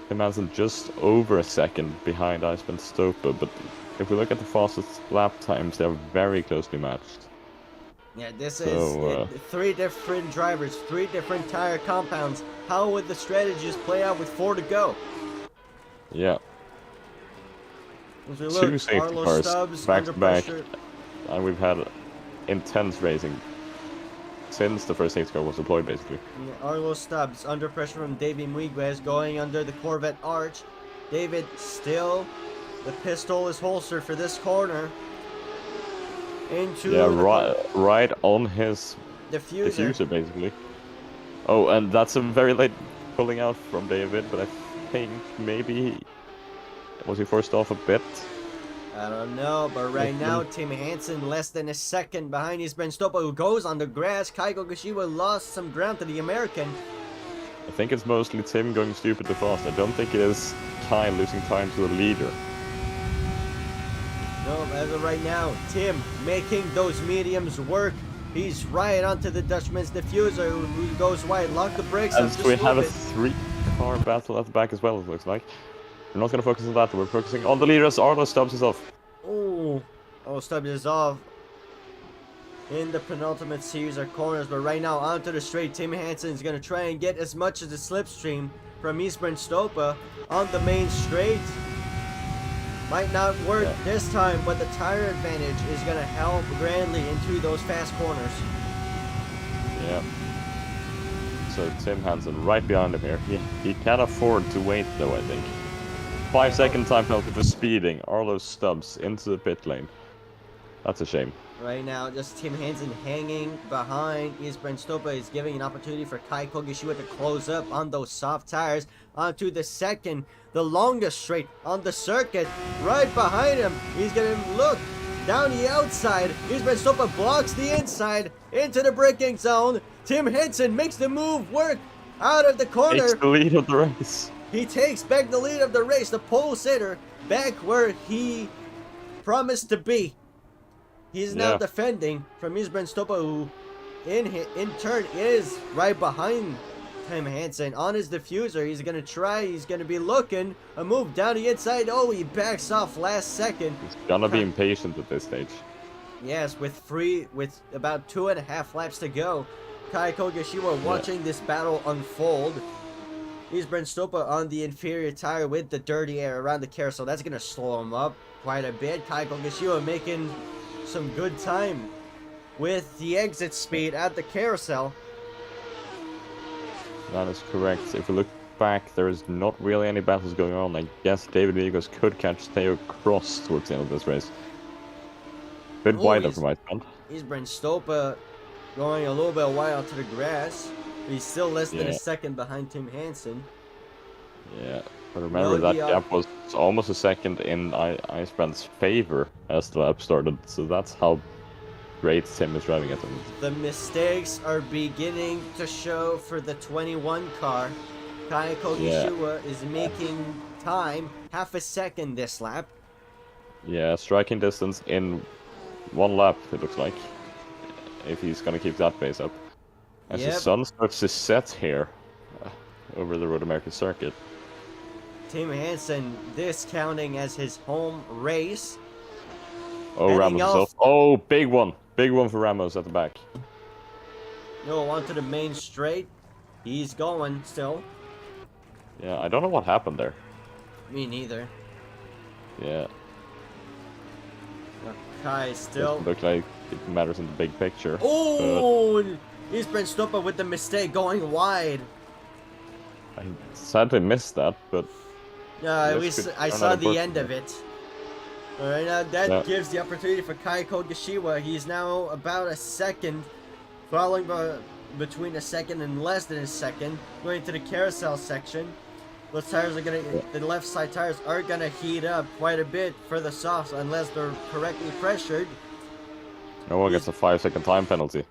Tim Hansen just over a second behind Iceman Stopa, but if we look at the fastest lap times, they're very closely matched. Yeah, this So, is 3 different drivers, 3 different tire compounds. How would the strategies play out with 4 to go? Yeah, As we 2 look, safety Arlo cars Stubbs back under to back, pressure. and we've had intense racing since the first safety car was deployed, basically. Yeah, Arlo Stubbs under pressure from David Miguez going under the Corvette arch. David still, the pistol is holstered for this corner. Into Yeah, the right on his diffuser. diffuser, basically. Oh, and that's a very late pulling out from David, but I think maybe was he forced off a bit? I don't know, but right now, Tim Hansen less than a second behind his Stopa, who goes on the grass. Kaiko Kashiwa lost some ground to the American. I think it's mostly Tim going stupid too fast. I don't think it is Kai losing time to the leader. No, as of right now, Tim making those mediums work. He's right onto the Dutchman's diffuser, who goes wide. Lock the brakes up And just we a have little a bit. 3-car battle at the back as well, it looks like. We're not going to focus on that, we're focusing on the leader as Arlo stubs us off. Oh, Stubbs is off in the penultimate series of corners, but right now onto the straight. Tim Hansen is going to try and get as much of the slipstream from Eastburn Stopa on the main straight. Might not work this time, but the tire advantage is going to help grandly into those fast corners. Yeah. So Tim Hansen right behind him here. He can afford to wait though, I think. 5-second time penalty for speeding. Arlo Stubbs into the pit lane. That's a shame. Right now, just Tim Hansen hanging behind Eastburn Stopa is giving an opportunity for Kai Kogashiwa to close up on those soft tires onto the second, the longest straight on the circuit. Right behind him, he's going to look down the outside. Eastburn Stopa blocks the inside into the braking zone. Tim Hansen makes the move work out of the corner. Takes the lead of the race. He takes back the lead of the race, the pole sitter, back where he promised to be. He's now defending from Eastburn Stopa, who in turn is right behind Tim Hansen on his diffuser. He's going to be looking a move down the inside. Oh, he backs off last second. He's gonna be impatient at this stage. Yes, with about 2.5 laps to go. Kai Kogashiwa watching this battle unfold. Eastburn Stopa on the inferior tire with the dirty air around the carousel. That's going to slow him up quite a bit. Kai Kogashiwa making some good time with the exit speed at the carousel. That is correct. If we look back, there is not really any battles going on. I guess David Vigos could catch Theo Cross towards the end of this race. Bit wider for my front. Eastburn Stopa going a little bit wide onto the grass. He's still less than a second behind Tim Hansen. Yeah, but remember that gap was almost a second in Icebrand's favor as the lap started, so that's how great Tim is driving at them. The mistakes are beginning to show for the 21 car. Kai Kogashiwa is making time, half a second this lap. Yeah, striking distance in 1 lap, it looks like, if he's gonna keep that pace up. As the sun starts to set here over the Road America circuit. Tim Hansen discounting as his home race. Oh, Ramos is off. Oh, big one. Big one for Ramos at the back. No, onto the main straight. He's going still. Yeah, I don't know what happened there. Me neither. Yeah. Kai still. Doesn't look like it matters in the big picture. Oh! Eastburn Stopa with the mistake going wide. I sadly missed that, but... Yeah, I saw the end of it. Alright, now that gives the opportunity for Kai Kogashiwa. He's now about a second, falling between a second and less than a second, going to the carousel section. Those tires are the left side tires are gonna heat up quite a bit for the softs unless they're correctly pressured. No one gets a 5-second time penalty.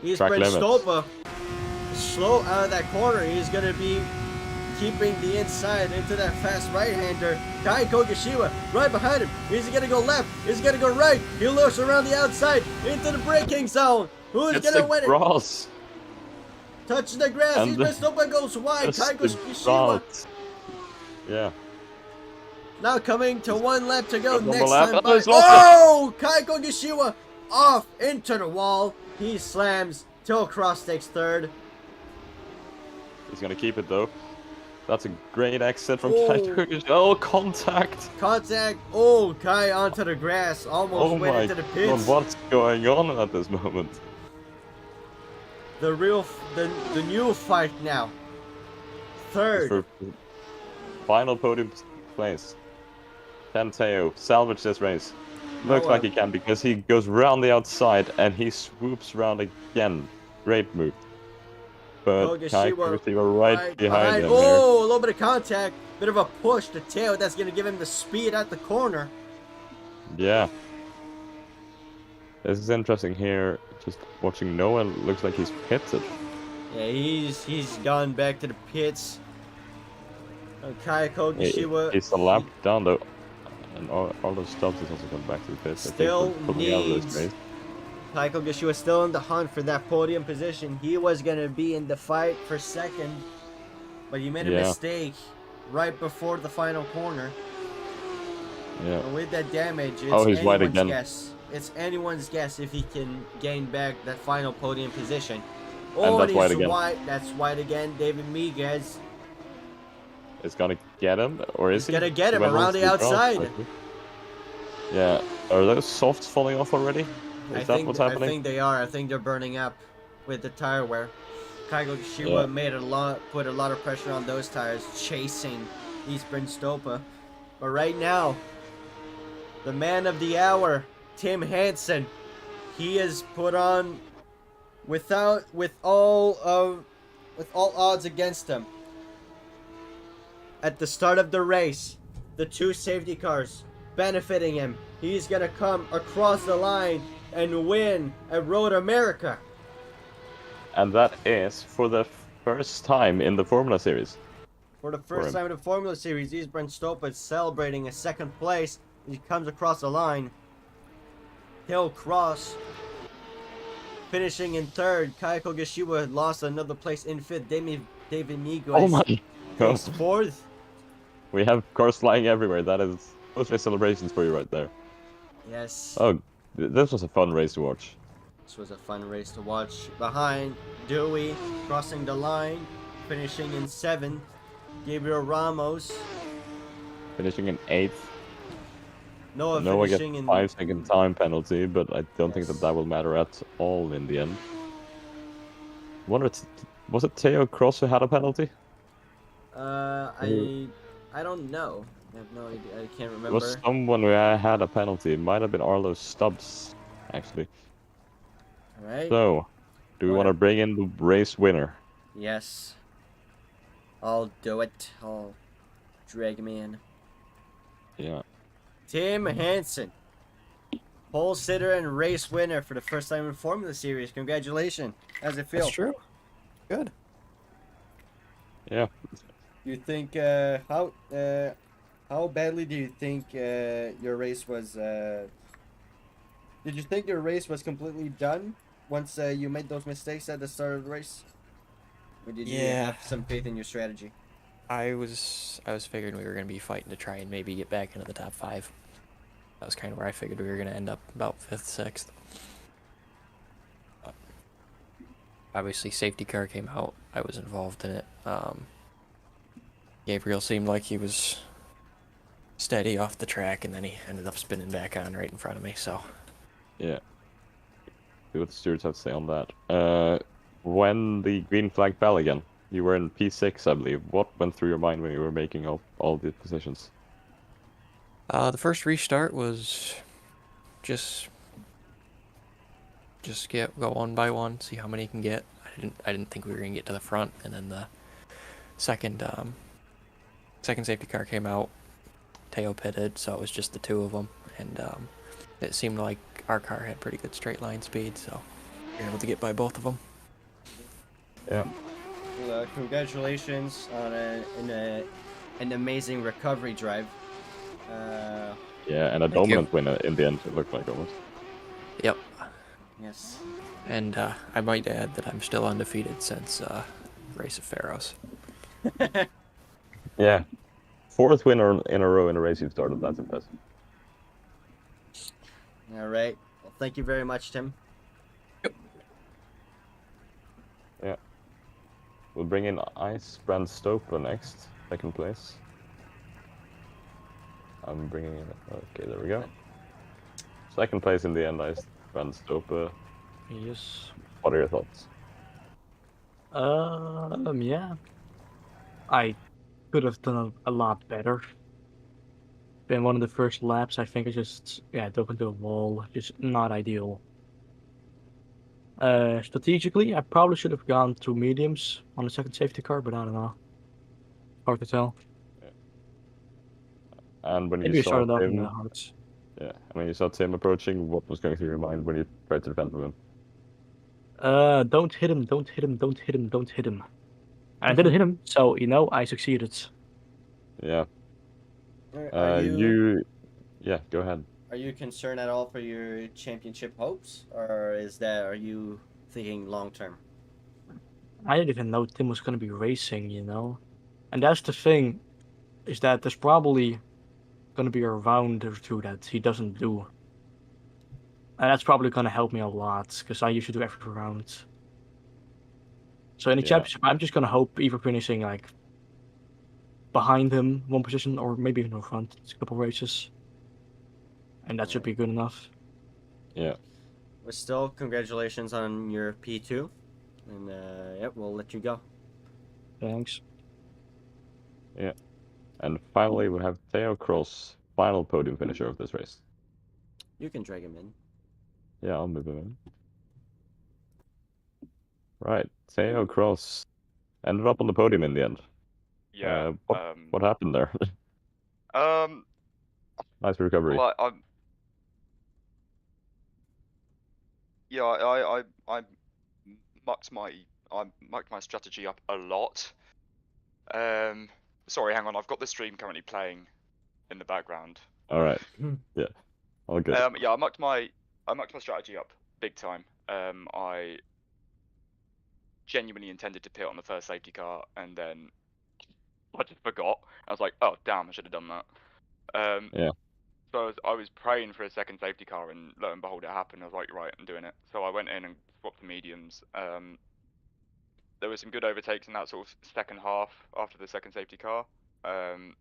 Eastburn Stopa slow out of that corner. He's going to be keeping the inside into that fast right-hander. Kai Kogashiwa right behind him. Is he going to go left? Is he going to go right? He looks around the outside into the braking zone. Who's going to win it? Touch the grass. Eastburn Stopa goes wide. Kai Kogashiwa. Yeah. Now coming to 1 lap to go. Next lap. time by. Oh! Kai Kogashiwa off into the wall. He slams. Till Cross takes third. He's gonna keep it though. That's a great exit from Kai Kogashiwa. Oh, contact! Contact. Oh, Kai onto the grass. Almost went into the pits. God, what's going on at this moment? The new fight now. Third. Final podium place. Can Theo salvage this race? Looks like he can, because he goes round the outside and he swoops round again. Great move. but Kai Kogashiwa Kogashiwa right behind him here. Oh, a little bit of contact. Bit of a push to tail. That's going to give him the speed at the corner. Yeah. This is interesting here. Just watching Noah, looks like he's pitted. Yeah, he's gone back to the pits. Kai Kogashiwa. He's a lap down though. And all those stops has also gone back to the pits. Still I think we're pulling out of this needs race. Kai Kogashiwa still in the hunt for that podium position. He was gonna be in the fight for second, but he made a mistake right before the final corner. Yeah. And with that damage, it's he's wide anyone's again. guess. It's anyone's guess if he can gain back that final podium position. And that's wide again. That's wide again. David Miguez. It's gonna get him, or is he? He's gonna get him When around was the he outside. dropped? Yeah. Are those softs falling off already? Is that what's happening? I think they are. I think they're burning up with the tire wear. Kai Kogashiwa put a lot of pressure on those tires, chasing Eastburn Stopa. But right now, the man of the hour, Tim Hansen, he is put on with all odds against him. At the start of the race, the two safety cars benefiting him. He's gonna come across the line and win at Road America. And that is for the first time in the Formula Series. For the first time in the Formula Series, Eastburn Stopa is celebrating a second place. He comes across the line. Hill Cross finishing in third. Kai Kogashiwa lost another place in fifth. David Miguez Oh my god. takes fourth. We have cars flying everywhere. That is mostly celebrations for you right there. Yes. Oh, this was a fun race to watch. This was a fun race to watch. Behind, Dewey crossing the line, finishing in seventh. Gabriel Ramos. Finishing in 8th. Noah gets finishing in 5-second time penalty, but I don't think that will matter at all in the end. Was it Theo Cross who had a penalty? I don't know. I have no idea. I can't remember. It was someone who had a penalty. It might have been Arlo Stubbs, actually. Alright. So, do we want to bring in the race winner? Yes. I'll do it. I'll drag him in. Yeah. Tim Hansen. Pole sitter and race winner for the first time in Formula Series. Congratulations. How's it feel? That's true. Good. Yeah. You think how badly do you think your race was? Did you think your race was completely done once you made those mistakes at the start of the race? Or did you have some faith in your strategy? I was figuring we were gonna be fighting to try and maybe get back into the top 5. That was kind of where I figured we were gonna end up, about 5th, 6th. Obviously, safety car came out. I was involved in it. Gabriel seemed like he was steady off the track, and then he ended up spinning back on right in front of me. So. Yeah. See what the stewards have to say on that. When the green flag fell again, you were in P6, I believe. What went through your mind when you were making up all the positions? The first restart was just go one by one, see how many you can get. I didn't think we were gonna get to the front, and then the second safety car came out. Teo pitted, so it was just the two of them, and it seemed like our car had pretty good straight line speed, so we were able to get by both of them. Yeah. Well, congratulations on an amazing recovery drive. Yeah, and a dominant win in the end, it looked like almost. Yep. Yes. And I might add that I'm still undefeated since Race of Pharaohs. Yeah. 4th winner in a row in a race you've started, that's impressive. All right. Well, thank you very much, Tim. Yep. Yeah. We'll bring in Ice Brand Stopa next, 2nd place. I'm bringing in. Okay, there we go. 2nd place in the end, Ice Brand Stopa. Yes. What are your thoughts? Yeah. I could have done a lot better. Then one of the first laps, I think I just dove into a wall. Just not ideal. Strategically, I probably should have gone to mediums on the second safety car, but I don't know. Hard to tell. And when you Maybe I saw started off in the Tim, hards. yeah, when you saw Tim approaching, what was going through your mind when you tried to defend with him? Don't hit him, don't hit him, don't hit him, don't hit him. And I didn't hit him, so, I succeeded. Yeah. Are you Yeah, go ahead. are you concerned at all for your championship hopes, or are you thinking long term? I didn't even know Tim was gonna be racing, And that's the thing, is that there's probably gonna be a round or two that he doesn't do. And that's probably gonna help me a lot, because I usually do every round. So in the Yeah. championship, I'm just gonna hope either finishing like behind him one position, or maybe even in front. It's a couple races, and that should be good enough. Yeah. But still, congratulations on your P2, and yep, we'll let you go. Thanks. Yeah. And finally, we have Theo Cross, final podium finisher of this race. You can drag him in. Yeah, I'll move him in. Right, Theo Cross ended up on the podium in the end. Yeah. What happened there? Nice recovery. Well, I mucked my strategy up a lot. Sorry, hang on. I've got the stream currently playing in the background. All right. Yeah. All good. Yeah, I mucked my strategy up big time. I genuinely intended to pit on the first safety car, and then I just forgot. I was like, oh damn, I should have done that. Yeah. So I was praying for a second safety car, and lo and behold, it happened. I was like, right, I'm doing it. So I went in and swapped the mediums. There were some good overtakes in that sort of second half after the second safety car. And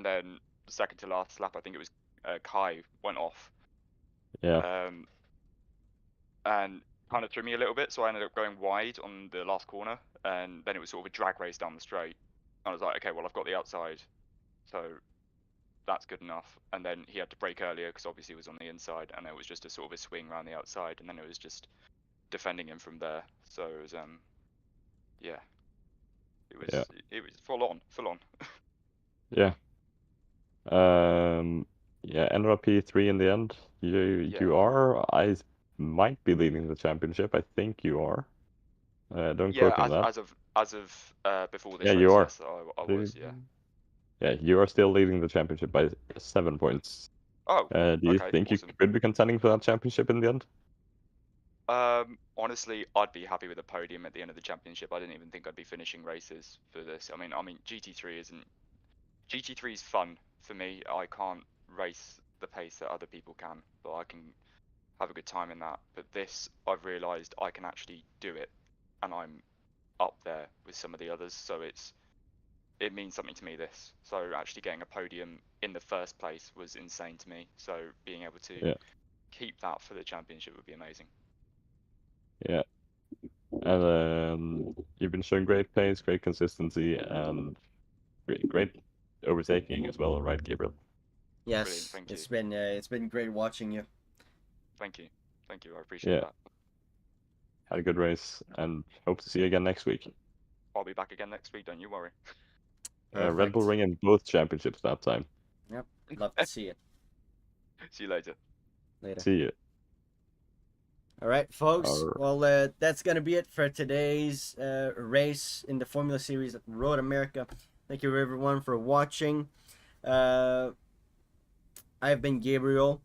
then the second to last lap, I think it was Kai went off. Yeah. And kind of threw me a little bit, so I ended up going wide on the last corner, and then it was sort of a drag race down the straight. I was like, okay, well, I've got the outside, so that's good enough. And then he had to brake earlier because obviously he was on the inside, and it was just a sort of a swing around the outside, and then it was just defending him from there. So it was yeah, it was full on. Yeah. Yeah, ended up P3 in the end. You are. I might be leading the championship. I think you are. Don't quote me on that. as of before this Yeah, race, you are. yes, I was, yeah. Yeah, you are still leading the championship by 7 points. Oh, Do you okay, think awesome. you could be contending for that championship in the end? Honestly, I'd be happy with a podium at the end of the championship. I didn't even think I'd be finishing races for this. I mean, GT3 is fun for me. I can't race the pace that other people can, but I can have a good time in that. But this, I've realised I can actually do it, and I'm up there with some of the others. So it means something to me. This, so actually getting a podium in the first place was insane to me. So being able to keep that for the championship would be amazing. Yeah. And you've been showing great pace, great consistency, and great overtaking as well, right, Gabriel? Yes, Brilliant, thank you. it's been great watching you. Thank you, I appreciate that. Had a good race, and hope to see you again next week. I'll be back again next week, don't you worry. Red Bull Ring in both championships that time. Yep, love to see it. See you later. See you. All right, folks. Well, that's going to be it for today's race in the Formula Series at Road America. Thank you, everyone, for watching. I've been Gabriel.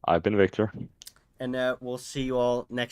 I've been Victor. And we'll see you all next